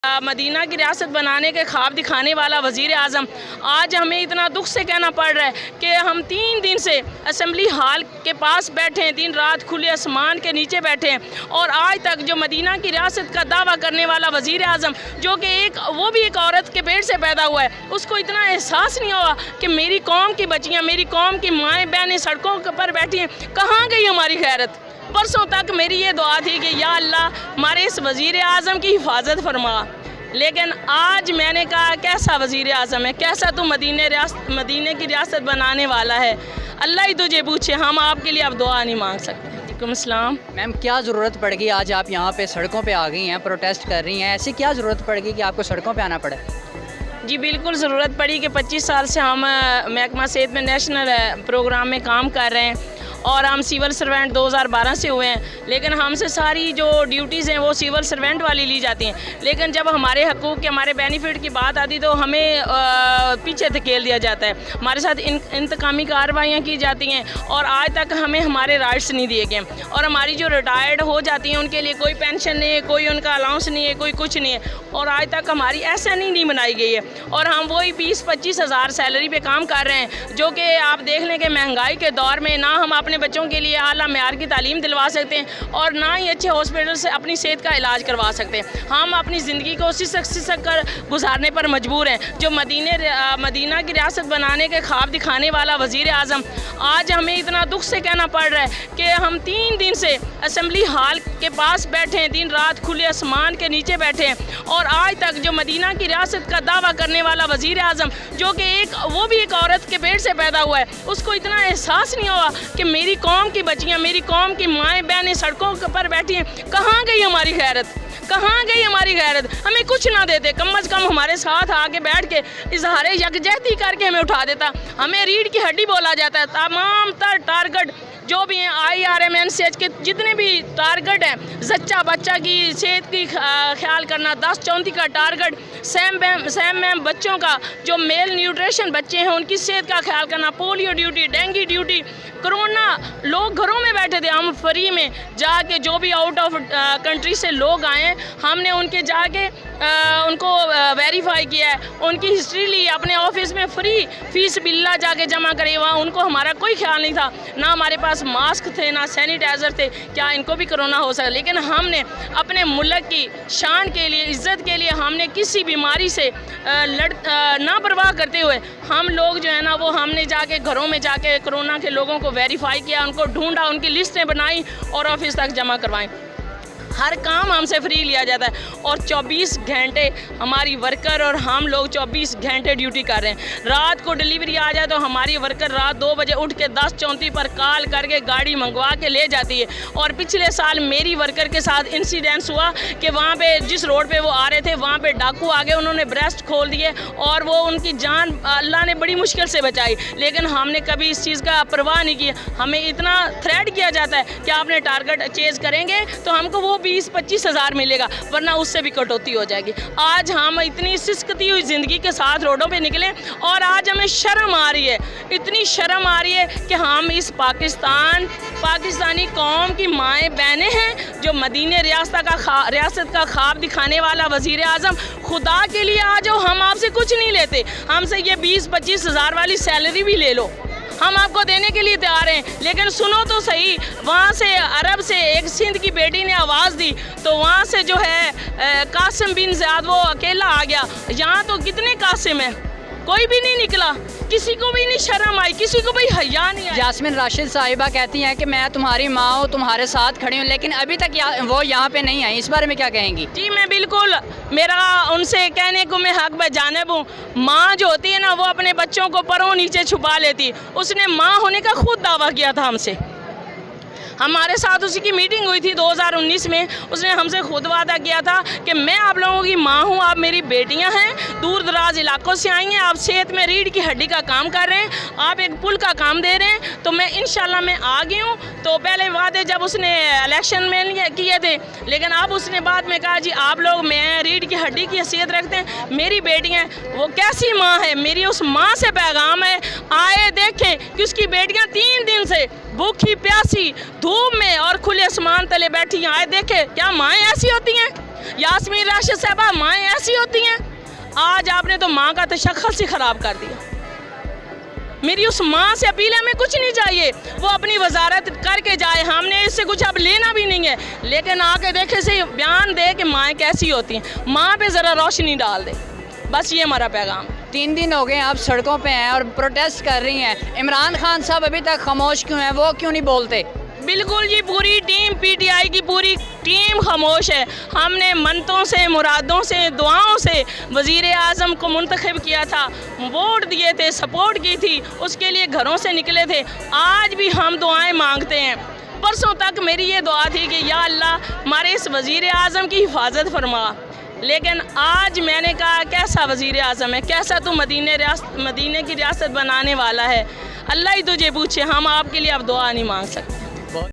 Medina की रियासत बनाने के ख्वाब दिखाने वाला वज़ीर आज़म आज हमें इतना दुख से कहना पड़ रहा है कि हम 3 दिन से असेंबली हॉल के पास बैठे हैं, दिन रात खुले आसमान के नीचे बैठे हैं और आज तक जो मदीना की रियासत का दावा करने वाला वज़ीर आज़म जो कि वो भी एक औरत के पेट से पैदा हुआ है, उसको इतना एहसास नहीं हुआ कि मेरी कौम की बच्चियाँ, मेरी कौम की माएँ बहनें सड़कों पर बैठी हैं। कहाँ गई हमारी गैरत? परसों तक मेरी ये दुआ थी कि या अल्लाह हमारे इस वज़ीर आज़म की हिफाजत फरमा, लेकिन आज मैंने कहा कैसा वज़ीर आज़म है, कैसा तू मदीने की रियासत बनाने वाला है, अल्लाह ही तुझे पूछे, हम आपके लिए अब दुआ नहीं मांग सकते। वालेकुम अस्सलाम। मैम, क्या ज़रूरत पड़ गई आज आप यहाँ पे सड़कों पे आ गई हैं, प्रोटेस्ट कर रही हैं, ऐसी क्या ज़रूरत पड़ गई कि आपको सड़कों पे आना पड़े? जी बिल्कुल ज़रूरत पड़ी कि 25 साल से हम महकमा सेहत में नेशनल प्रोग्राम में काम कर रहे हैं और हम सिविल सर्वेंट 2012 से हुए हैं, लेकिन हमसे सारी जो ड्यूटीज़ हैं वो सिविल सर्वेंट वाली ली जाती हैं, लेकिन जब हमारे हकूक़ के, हमारे बेनिफिट की बात आती तो हमें पीछे धकेल दिया जाता है, हमारे साथ इंतकामी कार्रवाइयाँ की जाती हैं और आज तक हमें हमारे राइट्स नहीं दिए गए और हमारी जो रिटायर्ड हो जाती हैं उनके लिए कोई पेंशन नहीं है, कोई उनका अलाउंस नहीं है, कोई कुछ नहीं है और आज तक हमारी एसएनई नहीं बनाई गई है और हम वही 20-25 हज़ार सैलरी पे काम कर रहे हैं, जो कि आप देख लें कि महंगाई के दौर में ना हम अपने बच्चों के लिए आला मेयार की तालीम दिलवा सकते हैं और ना ही अच्छे हॉस्पिटल से अपनी सेहत का इलाज करवा सकते हैं। हम अपनी ज़िंदगी को सिसक कर गुजारने पर मजबूर हैं। जो मदीना की रियासत बनाने के ख्वाब दिखाने वाला वज़ीर आज़म आज हमें इतना दुख से कहना पड़ रहा है कि हम 3 दिन से असेंबली हॉल के पास बैठे हैं, दिन रात खुले आसमान के नीचे बैठे हैं और आज तक जो मदीना की रियासत का दावा करने वाला वज़ीर आज़म जो कि वो भी एक औरत के पेट से पैदा हुआ है, उसको इतना एहसास नहीं हुआ कि मेरी कौम की बच्चियाँ, मेरी कौम की माएँ बहनें सड़कों पर बैठी हैं। कहाँ गई हमारी गैरत? कहाँ गई हमारी गैरत? हमें कुछ ना देते, कम अज़ कम हमारे साथ आके बैठ के इजहार यकजहती करके हमें उठा देता। हमें रीढ़ की हड्डी बोला जाता है। तमाम तर टारगेट जो भी हैं IRMNCH के जितने भी टारगेट हैं, जच्चा बच्चा की सेहत की ख्याल करना, 10-34 का टारगेट, सैम बच्चों का जो मेल न्यूट्रिशन बच्चे हैं उनकी सेहत का ख्याल करना, polio duty, dengue duty, corona लोग घरों में बैठे थे, हम फ्री में जाके जो भी आउट ऑफ कंट्री से लोग आए हमने उनके जाके उनको वेरीफाई किया है, उनकी हिस्ट्री ली, अपने ऑफिस में फ्री फीस बिल्ला जाके जमा करे, वहाँ उनको हमारा कोई ख्याल नहीं था, ना हमारे पास मास्क थे ना सैनिटाइज़र थे, क्या इनको भी कोरोना हो सकता, लेकिन हमने अपने मुल्क की शान के लिए, इज़्ज़त के लिए हमने किसी बीमारी से ना परवाह करते हुए हम लोग जो है ना वो हमने जाके घरों में जाके कोरोना के लोगों को वेरीफाई किया, उनको ढूंढा, उनकी लिस्टें बनाई और ऑफिस तक जमा करवाई। हर काम हमसे फ्री लिया जाता है और 24 घंटे हमारी वर्कर और हम लोग 24 घंटे ड्यूटी कर रहे हैं। रात को डिलीवरी आ जाए तो हमारी वर्कर रात 2 बजे उठ के 10:34 पर कॉल करके गाड़ी मंगवा के ले जाती है और पिछले साल मेरी वर्कर के साथ इंसिडेंस हुआ कि वहाँ पे जिस रोड पे वो आ रहे थे वहाँ पे डाकू आ गए, उन्होंने ब्रेस्ट खोल दिए और वो उनकी जान अल्लाह ने बड़ी मुश्किल से बचाई, लेकिन हमने कभी इस चीज़ का परवाह नहीं किया। हमें इतना थ्रेट किया जाता है कि आपने टारगेट अचीव करेंगे तो हमको वो 20-25 हज़ार मिलेगा, वरना उससे भी कटौती हो जाएगी। आज हम इतनी सिसकती हुई ज़िंदगी के साथ रोडों पे निकले और आज हमें शर्म आ रही है, इतनी शर्म आ रही है कि हम इस पाकिस्तानी कौम की माएँ बहनें हैं जो मदीने रियासत का ख्वाब दिखाने वाला वज़ीर आज़म, खुदा के लिए आ जाओ, हम आपसे कुछ नहीं लेते, हमसे ये 20-25 हज़ार वाली सैलरी भी ले लो, हम आपको देने के लिए तैयार हैं, लेकिन सुनो तो सही, वहाँ से अरब से एक सिंध की बेटी ने आवाज़ दी तो वहाँ से जो है कासिम बिन ज़ियाद वो अकेला आ गया। यहाँ तो कितने कासिम हैं, कोई भी नहीं निकला, किसी को भी नहीं शर्म आई, किसी को भी हया नहीं आई। यास्मीन राशिद साहिबा कहती हैं कि मैं तुम्हारी माँ हूँ, तुम्हारे साथ खड़ी हूँ, लेकिन अभी तक वो यहाँ पे नहीं आई, इस बारे में क्या कहेंगी? जी मैं बिल्कुल, मेरा उनसे कहने को मैं हक बजानिब हूँ। माँ जो होती है ना वो अपने बच्चों को परों नीचे छुपा लेती, उसने माँ होने का खुद दावा किया था हमसे, हमारे साथ उसी की मीटिंग हुई थी 2019 में, उसने हमसे खुद वादा किया था कि मैं आप लोगों की माँ हूँ, आप मेरी बेटियाँ हैं, दूर दराज इलाकों से आई हैं, आप सेहत में रीढ़ की हड्डी का काम कर रहे हैं, आप एक पुल का काम दे रहे हैं, तो मैं इंशाल्लाह मैं आ गई हूँ। तो पहले वादे जब उसने इलेक्शन में किए थे, लेकिन अब उसने बाद में कहा जी आप लोग मैं रीढ़ की हड्डी की हैसियत रखते हैं, मेरी बेटियाँ, वो कैसी माँ है, मेरी उस माँ से पैगाम है, आए देखें कि उसकी बेटियाँ 3 दिन से भूखी प्यासी धूप में और खुले आसमान तले बैठी हैं, आए देखे क्या माएँ ऐसी होती हैं? यास्मीन राशिद साहबा, माएँ ऐसी होती हैं? आज आपने तो माँ का तशख़्ख़ुस ही ख़राब कर दिया। मेरी उस माँ से अपील है, हमें कुछ नहीं चाहिए, वो अपनी वजारत करके जाए, हमने इससे कुछ अब लेना भी नहीं है, लेकिन आके देखे से बयान दे कि माएँ कैसी होती हैं, माँ पे ज़रा रोशनी डाल दे। बस ये हमारा पैगाम। 3 दिन हो गए आप सड़कों पे हैं और प्रोटेस्ट कर रही हैं। इमरान खान साहब अभी तक खामोश क्यों हैं, वो क्यों नहीं बोलते? बिल्कुल जी, पूरी टीम पीटीआई की पूरी टीम खामोश है। हमने मन्नतों से, मुरादों से, दुआओं से वज़ीर आज़म को मुंतखब किया था, वोट दिए थे, सपोर्ट की थी, उसके लिए घरों से निकले थे। आज भी हम दुआएं मांगते हैं। परसों तक मेरी ये दुआ थी कि या अल्लाह हमारे इस वज़ीर आज़म की हिफाजत फरमा, लेकिन आज मैंने कहा कैसा वज़ीर आज़म है, कैसा तू मदीने की रियासत बनाने वाला है, अल्लाह ही तुझे पूछे, हम आपके लिए अब दुआ नहीं मांग सकते।